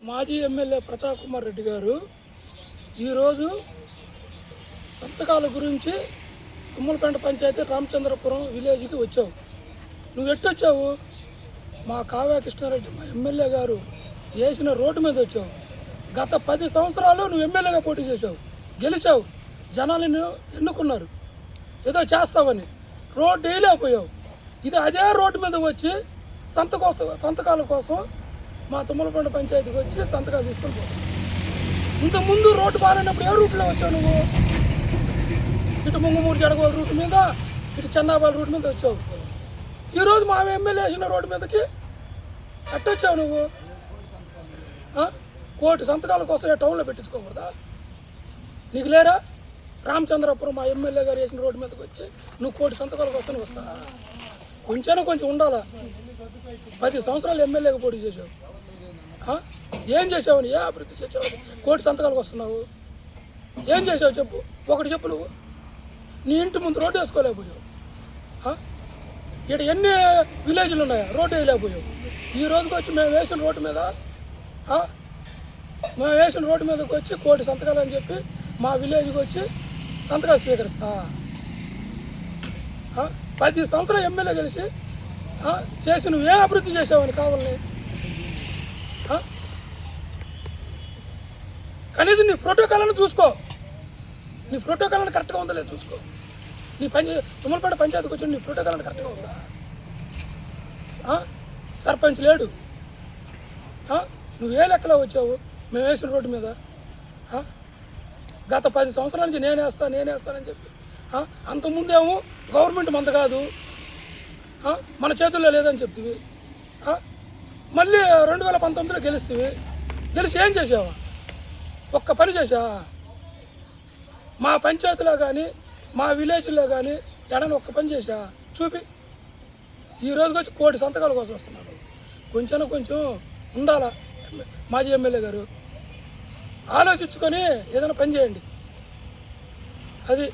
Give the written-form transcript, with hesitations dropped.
మాజీ ఎమ్మెల్యే ప్రతాప్ కుమార్ రెడ్డి గారు ఈరోజు సంతకాల గురించి తుమ్మలపేట పంచాయతీ రామచంద్రపురం విలేజ్కి వచ్చావు. నువ్వు ఎట్టొచ్చావు? మా కావ్య కృష్ణారెడ్డి మా ఎమ్మెల్యే గారు వేసిన రోడ్డు మీద వచ్చావు. గత 10 సంవత్సరాలు నువ్వు ఎమ్మెల్యేగా పోటీ చేసావు, గెలిచావు, జనాలను ఎన్నుకున్నారు ఏదో చేస్తావని. రోడ్డు వేయలేకపోయావు. ఇది అదే రోడ్డు మీద వచ్చి సంతకాల కోసం మా తుమ్మలపేట పంచాయతీకి వచ్చి సంతకాలు తీసుకొని పోతావు. ఇంతకుముందు రోడ్డు బాగాలేనప్పుడు ఏ రూట్లో వచ్చావు నువ్వు? ఇటు ముంగుమూరు జడగోల రూట్ మీద, ఇటు చెన్నాబాల రూట్ మీద వచ్చావు. ఈరోజు మా ఎమ్మెల్యే వేసిన రోడ్డు మీదకి ఎట్టొచ్చావు నువ్వు? కోటి సంతకాల కోసం టౌన్లో పెట్టించుకోకూడదా? నీకు లేరా? రామచంద్రపురం మా ఎమ్మెల్యే గారు వేసిన రోడ్డు మీదకి వచ్చి నువ్వు కోటి సంతకాల కోసం వస్తా? కొంచెం ఉండాలా. 10 సంవత్సరాలు ఎమ్మెల్యేగా పోటీ చేసావు. ఏం చేసావని? ఏ అభివృద్ధి చేసావు? కోటి సంతకాలకు వస్తున్నావు. ఏం చేసావు చెప్పు, ఒకటి చెప్పు. నువ్వు నీ ఇంటి ముందు రోడ్డు వేసుకోలేకపోయావు. ఇక్కడ ఎన్ని విలేజ్లు ఉన్నాయా? రోడ్డు వేయలేకపోయావు. ఈ రోజుకి వచ్చి మేము వేసిన రోడ్డు మీదకి వచ్చి కోటి సంతకాలు అని చెప్పి మా విలేజ్కి వచ్చి సంతకాలు స్వీకరిస్తా? 10 సంవత్సరాలు ఎమ్మెల్యే కలిసి చేసి నువ్వు ఏ అభివృద్ధి చేసావని కావాలని? కనీసం నీ ప్రోటోకాల్ని చూసుకో. నీ ప్రోటోకాల్ని కరెక్ట్గా ఉందా లేదు చూసుకో. నీ తుమ్మలపేట పంచాయతీకి వచ్చి నీ ప్రోటోకాల్ని కరెక్ట్గా ఉందా? సర్పంచ్ లేడు. నువ్వు ఏ లెక్కలో వచ్చావు మేము వేసిన రోడ్డు మీద? గత 10 సంవత్సరాల నుంచి నేనేస్తానని చెప్పి అంతకుముందేమో గవర్నమెంట్ మంద కాదు, మన చేతుల్లో లేదని చెప్తివి. మళ్ళీ 2019లో గెలిచి ఏం చేసావా? ఒక్క పని చేసావా? మా పంచాయతీలో కానీ మా విలేజ్లో కానీ ఎడని ఒక్క పని చేసా చూపి. ఈ రోజుకి వచ్చి కోటి సంతకాల కోసం వస్తున్నాడు. కొంచెం ఉండాలా. మాజీ ఎమ్మెల్యే గారు ఆలోచించుకొని ఏదైనా పని చేయండి. అది